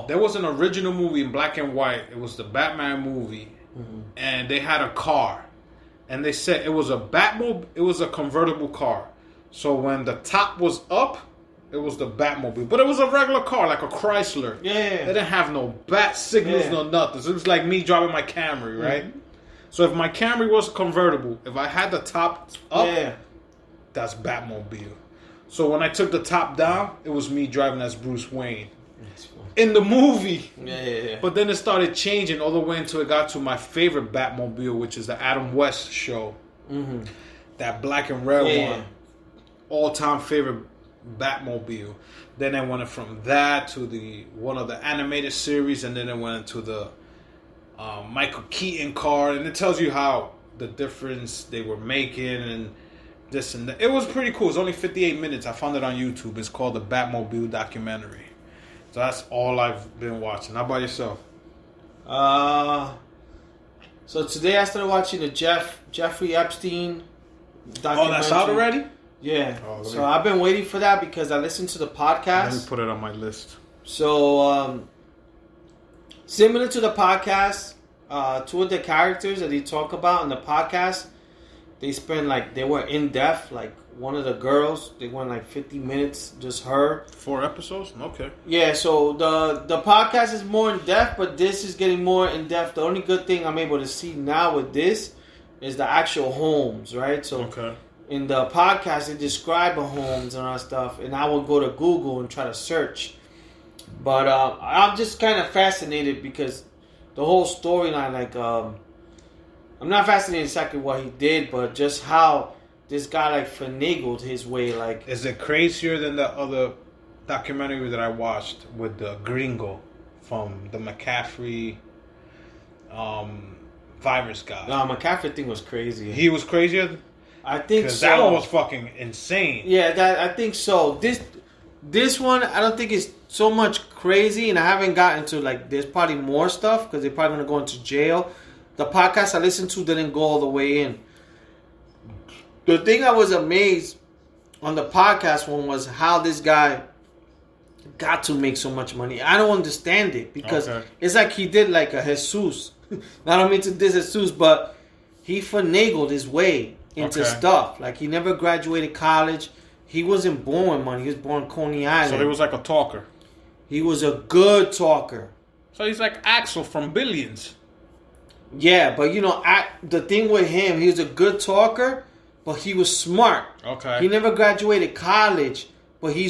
There was an original movie in black and white. It was the Batman movie, and they had a car, and they said it was a Batmobile. It was a convertible car. So when the top was up, it was the Batmobile, but it was a regular car, like a Chrysler. Yeah. It didn't have no bat signals, no nothing. So it was like me driving my Camry, right? So if my Camry was convertible, if I had the top up, that's Batmobile. So when I took the top down, it was me driving as Bruce Wayne. In the movie. Yeah. But then it started changing all the way until it got to my favorite Batmobile, which is the Adam West show. Mm-hmm. That black and red one. All-time favorite Batmobile. Then I went from that to one of the animated series, and then it went into the Michael Keaton car, and it tells you how the difference they were making and this and that. It was pretty cool. It's only 58 minutes. I found it on YouTube. It's called the Batmobile documentary. So that's all I've been watching. How about yourself? So today I started watching the Jeffrey Epstein documentary. Oh, that's out already? Yeah. So I've been waiting for that because I listened to the podcast. Let me put it on my list. So, similar to the podcast, two of the characters that they talk about in the podcast, they were in depth. Like one of the girls, they went like 50 minutes, just her. 4 episodes? Okay. Yeah, so the podcast is more in depth, but this is getting more in depth. The only good thing I'm able to see now with this is the actual homes, right? So in the podcast, they describe the homes and all that stuff, and I will go to Google and try to search. But I'm just kind of fascinated because the whole storyline, I'm not fascinated exactly what he did, but just how this guy finagled his way. Is it crazier than the other documentary that I watched with the Gringo from the McCaffrey virus guy? No, McCaffrey thing was crazy. He was crazier? I think so. That one was fucking insane. Yeah, I think so. This one, I don't think it's so much crazy, and I haven't gotten to there's probably more stuff because they're probably gonna go into jail. The podcast I listened to didn't go all the way in. The thing I was amazed on the podcast one was how this guy got to make so much money. I don't understand it because it's like he did like a Jesus. I don't mean to diss Jesus, but he finagled his way into stuff. Like he never graduated college. He wasn't born with money. He was born in Coney Island. So he was like a talker. He was a good talker. So he's like Axel from Billions. Yeah, but the thing with him, he was a good talker, but he was smart. Okay. He never graduated college, but he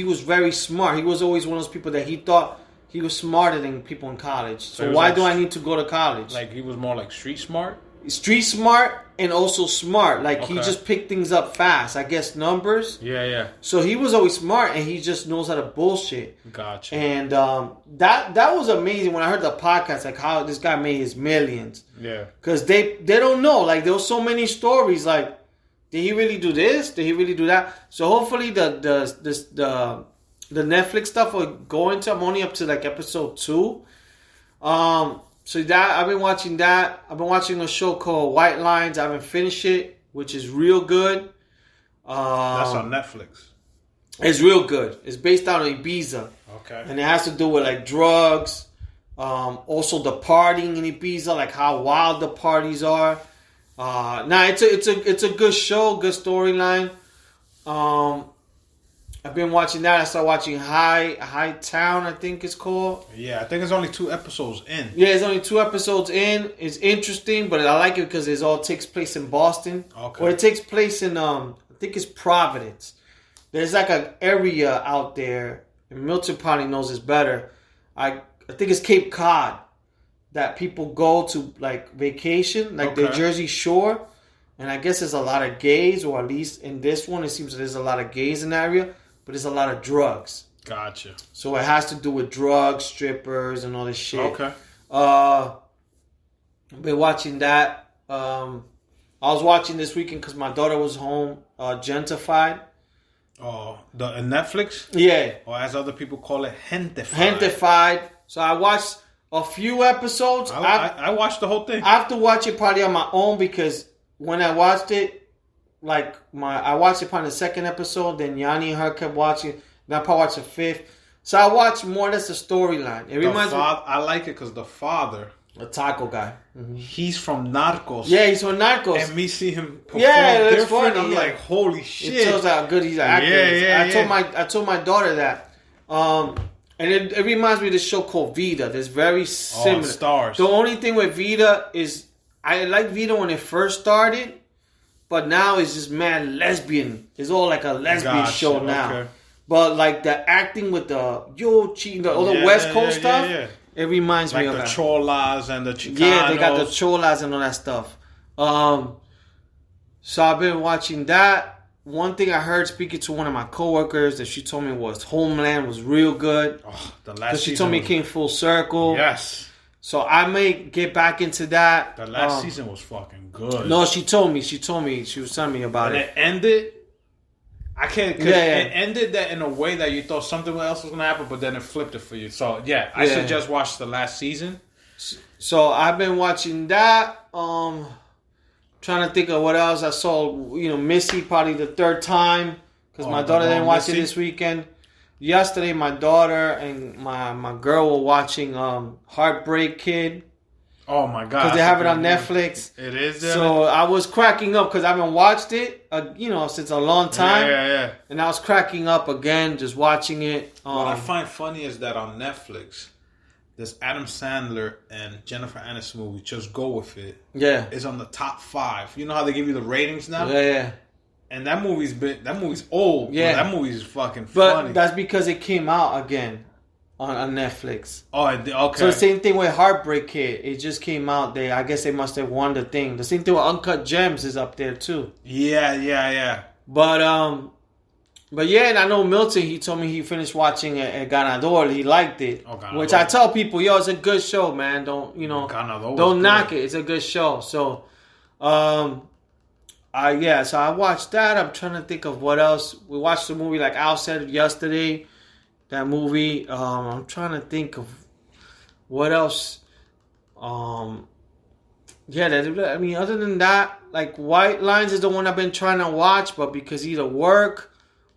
was very smart. He was always one of those people that he thought he was smarter than people in college. So why do I need to go to college? Like he was more like street smart? Street smart and also smart. He just picked things up fast. I guess numbers. Yeah. So he was always smart, and he just knows how to bullshit. Gotcha. And that was amazing when I heard the podcast, how this guy made his millions. Yeah. Because they don't know. There was so many stories. Did he really do this? Did he really do that? So hopefully the Netflix stuff will go into. I'm only up to episode 2. So that I've been watching that. I've been watching a show called White Lines. I haven't finished it, which is real good. That's on Netflix. It's real good. It's based out of Ibiza. Okay. And it has to do with drugs. Also the partying in Ibiza, how wild the parties are. It's a good show, good storyline. I've been watching that. I started watching High Town, I think it's called. Yeah, I think it's only 2 episodes in. Yeah, it's only 2 episodes in. It's interesting, but I like it because it all takes place in Boston. Okay. Or it takes place in, I think it's Providence. There's an area out there, and Milton probably knows this better. I think it's Cape Cod that people go to, vacation, the Jersey Shore. And I guess there's a lot of gays, or at least in this one, it seems that there's a lot of gays in the area. But there's a lot of drugs. Gotcha. So it has to do with drugs, strippers, and all this shit. Okay. I've been watching that. I was watching this weekend because my daughter was home. Gentified. Oh, the Netflix? Yeah. Or as other people call it, Gentified. Gentified. So I watched a few episodes. I watched the whole thing. I have to watch it probably on my own because when I watched it, I watched it probably the 2nd episode, then Yanni and her kept watching, then I probably watched the 5th. So I watch more or less the storyline. It reminds me. I like it because the father, a taco guy. He's from Narcos. Yeah, he's from Narcos. And me see him perform different. Funny, I'm like, holy shit. It shows how good he's an actor. I told my daughter that. And it reminds me of this show called Vida. That's very similar. Stars. The only thing with Vida is I liked Vida when it first started, but now it's just mad lesbian. It's all like a lesbian show now. Okay. But like the acting with the all the West Coast stuff, it reminds me of the that. Cholas and the Chicanos. Yeah, they got the Cholas and all that stuff. So I've been watching that. One thing I heard speaking to one of my coworkers that she told me was Homeland was real good. Oh, the last season. She told me it came full circle. Yes. So I may get back into that. The last season was fucking good. No, she told me. She was telling me about it. And it ended. I can't. It ended that in a way that you thought something else was gonna happen, but then it flipped it for you. So I suggest watch the last season. So I've been watching that. Trying to think of what else I saw. Missy probably the third time because my daughter didn't watch it this weekend. Yesterday, my daughter and my girl were watching Heartbreak Kid. Oh my god! Because they have it on Netflix. It is. So I was cracking up because I haven't watched it, since a long time. Yeah. And I was cracking up again just watching it. What I find funny is that on Netflix, this Adam Sandler and Jennifer Aniston movie, Just Go With It, is on the top 5. You know how they give you the ratings now? Yeah. And that movie's old. Yeah. That movie's fucking funny. But that's because it came out again on Netflix. Oh, okay. So the same thing with Heartbreak Kid. It just came out. I guess they must have won the thing. The same thing with Uncut Gems is up there too. Yeah. But yeah, and I know Milton, he told me he finished watching Ganador. He liked it. Which I tell people, it's a good show, man. Don't knock it. It's a good show. So, so I watched that. I'm trying to think of what else. We watched the movie, like Al said yesterday, that movie. I'm trying to think of what else. Other than that, like White Lines is the one I've been trying to watch, but because either work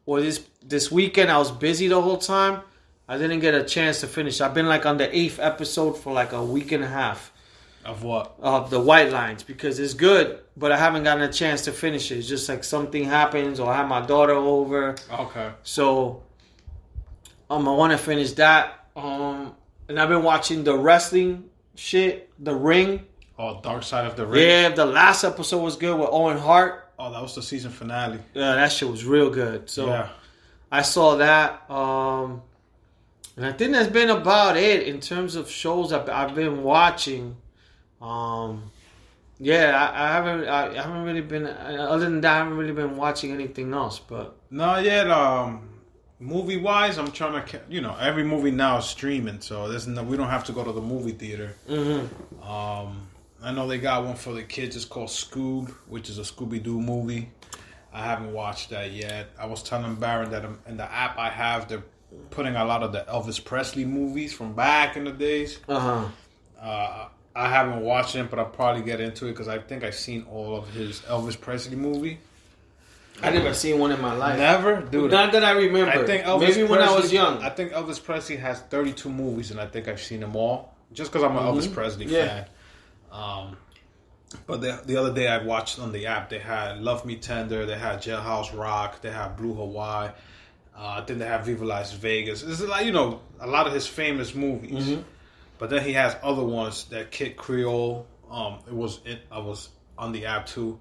or this weekend I was busy the whole time, I didn't get a chance to finish. I've been like on the 8th episode for like a week and a half. Of what? Of the White Lines, because it's good, but I haven't gotten a chance to finish it. It's just like something happens or I have my daughter over. Okay. So I want to finish that. And I've been watching the wrestling shit, The Ring. Oh, Dark Side of the Ring. Yeah, the last episode was good with Owen Hart. Oh, that was the season finale. Yeah, that shit was real good. So I saw that. And I think that's been about it in terms of shows I've been watching. I haven't really been. Other than that, I haven't really been watching anything else. But not yet. Movie wise, I'm trying to. Every movie now is streaming, so we don't have to go to the movie theater. Mm-hmm. I know they got one for the kids. It's called Scoob, which is a Scooby-Doo movie. I haven't watched that yet. I was telling Baron that in the app I have, they're putting a lot of the Elvis Presley movies from back in the days. I haven't watched them, but I'll probably get into it because I think I've seen all of his Elvis Presley movie. I never seen one in my life. Never? Dude. Not that I remember. I think when I was young. I think Elvis Presley has 32 movies, and I think I've seen them all. Just because I'm an Elvis Presley fan. But the other day I watched on the app, they had Love Me Tender, they had Jailhouse Rock, they had Blue Hawaii. I think they have Viva Las Vegas. This is like, a lot of his famous movies. Mm-hmm. But then he has other ones, that Kid Creole. I was on the app too.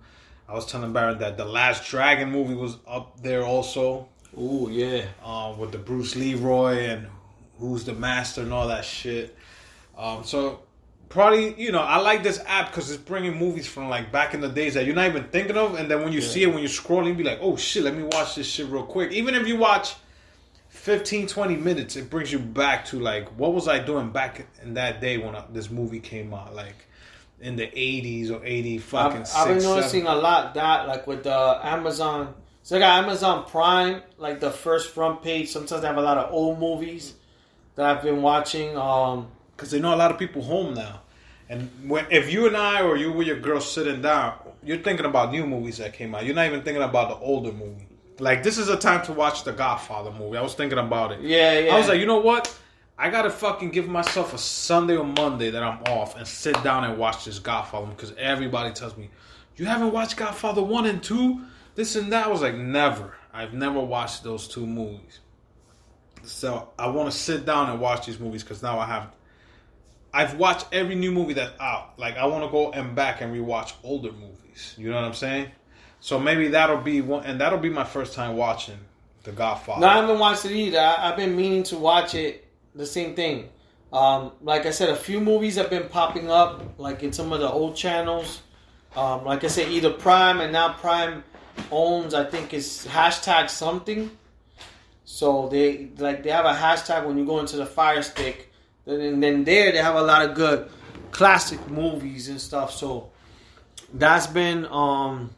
I was telling Baron that the Last Dragon movie was up there also. Ooh, yeah. With the Bruce Leroy and Who's the Master and all that shit. So probably, I like this app because it's bringing movies from like back in the days that you're not even thinking of. And then when you see it, when you're scrolling, you be like, oh shit, let me watch this shit real quick. Even if you watch 15, 20 minutes, it brings you back to like, what was I doing back in that day when this movie came out? Like in the 80s or 80 fucking 6, I've been noticing a lot that like with the Amazon. So I got Amazon Prime, like the first front page. Sometimes they have a lot of old movies that I've been watching. Because they know a lot of people home now. And if you and I or you with your girl sitting down, you're thinking about new movies that came out. You're not even thinking about the older movie. Like, this is a time to watch the Godfather movie. I was thinking about it. Yeah. I was like, you know what? I gotta fucking give myself a Sunday or Monday that I'm off and sit down and watch this Godfather, because everybody tells me, you haven't watched Godfather 1 and 2? This and that. I was like, never. I've never watched those two movies. So I want to sit down and watch these movies, because now I've watched every new movie that's out. Like, I want to go back and rewatch older movies. You know what I'm saying? So maybe that'll be one, and that'll be my first time watching The Godfather. No, I haven't watched it either. I've been meaning to watch it. The same thing. Like I said, a few movies have been popping up, like in some of the old channels. Like I said, either Prime, and now Prime owns, I think it's hashtag something. So they have a hashtag when you go into the Fire Stick, and then there they have a lot of good classic movies and stuff. So that's been one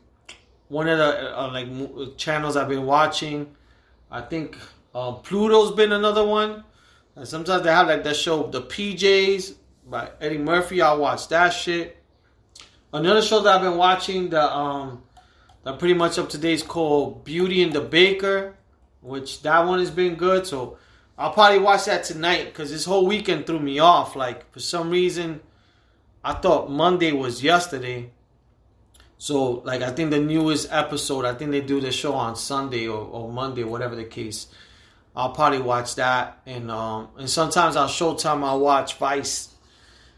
of the channels I've been watching. I think Pluto's been another one. And sometimes they have like that show, The PJs by Eddie Murphy. I'll watch that shit. Another show that I've been watching that pretty much up to date is called Beauty and the Baker, which that one has been good. So I'll probably watch that tonight, because this whole weekend threw me off. Like, for some reason, I thought Monday was yesterday. So, like, I think the newest episode, I think they do the show on Sunday or Monday, whatever the case. I'll probably watch that, and sometimes on Showtime I'll watch Vice.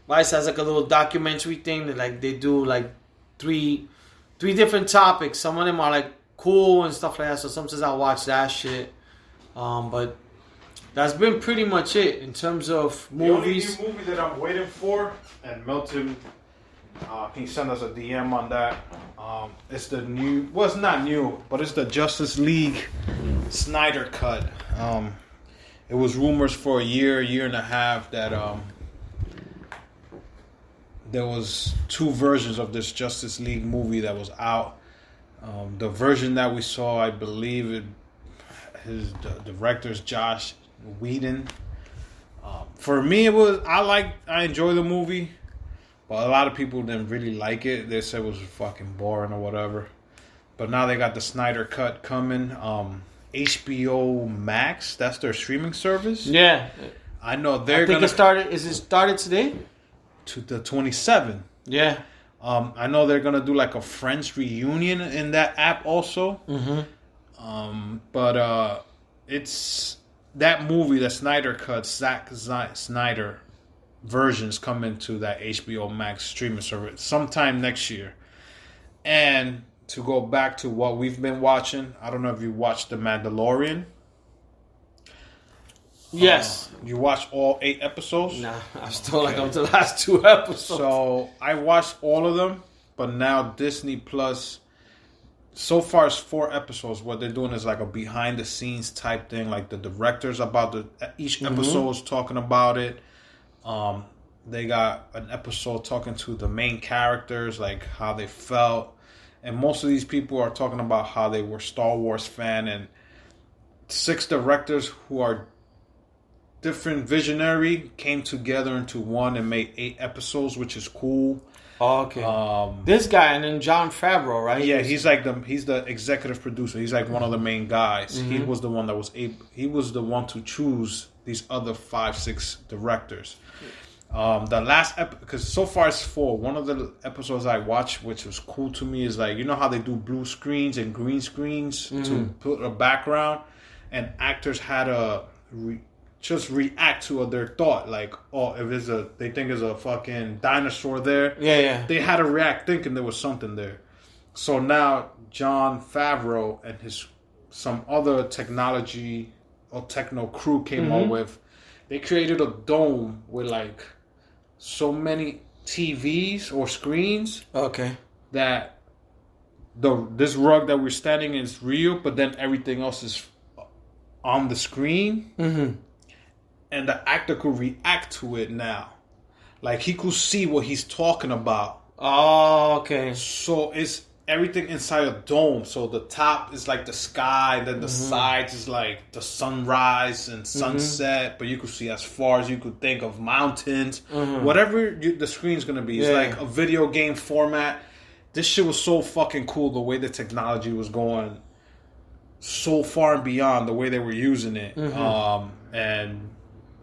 Vice has like a little documentary thing that like they do like three different topics. Some of them are like cool and stuff like that. So sometimes I'll watch that shit. But that's been pretty much it in terms of movies. The only new movie that I'm waiting for, and Milton, can you send us a DM on that? It's the new, well, it's not new, but it's the Justice League Snyder Cut. It was rumors for a year and a half that there was two versions of this Justice League movie that was out. The version that we saw, I believe, the director's Josh Whedon. For me, I enjoy the movie, but a lot of people didn't really like it. They said it was fucking boring or whatever. But now they got the Snyder Cut coming. HBO Max, that's their streaming service. Yeah, I know it started. Is it started today? To the 27th. Yeah. I know they're gonna do like a Friends reunion in that app also. Mm-hmm. But it's that movie, the Snyder Cut, Zack Snyder versions coming to that HBO Max streaming service sometime next year. And to go back to what we've been watching, I don't know if you watched The Mandalorian. Yes. You watched all 8 episodes? Nah, I'm still like up to the last 2 episodes. So I watched all of them, but now Disney Plus, so far it's 4 episodes. What they're doing is like a behind the scenes type thing, like the directors about each episode is talking about it. They got an episode talking to the main characters, like how they felt. And most of these people are talking about how they were Star Wars fan, and 6 directors who are different visionary came together into one and made 8 episodes, which is cool. Oh, okay. This guy, and then Jon Favreau, right? Yeah, he's the executive producer. He's like one of the main guys. Mm-hmm. He was the one that was he was the one to choose these other 5-6 directors. The last because so far it's 4. One of the episodes I watched, which was cool to me, is like, you know how they do blue screens and green screens to put a background, and actors had to just react to their thought, like, oh, if they think there's a fucking dinosaur there, yeah, they had to react thinking there was something there. So now Jon Favreau and some other technology or techno crew came up with, they created a dome with like so many TVs or screens. Okay. That this rug that we're standing in is real, but then everything else is on the screen. Mm-hmm. And the actor could react to it now. Like, he could see what he's talking about. Oh, okay. So it's everything inside a dome. So the top is like the sky, and then the sides is like the sunrise and sunset. But you could see as far as you could think of mountains. Whatever the screen's going to be. It's like a video game format. This shit was so fucking cool, the way the technology was going. so far and beyond the way they were using it. And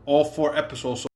all 4 episodes so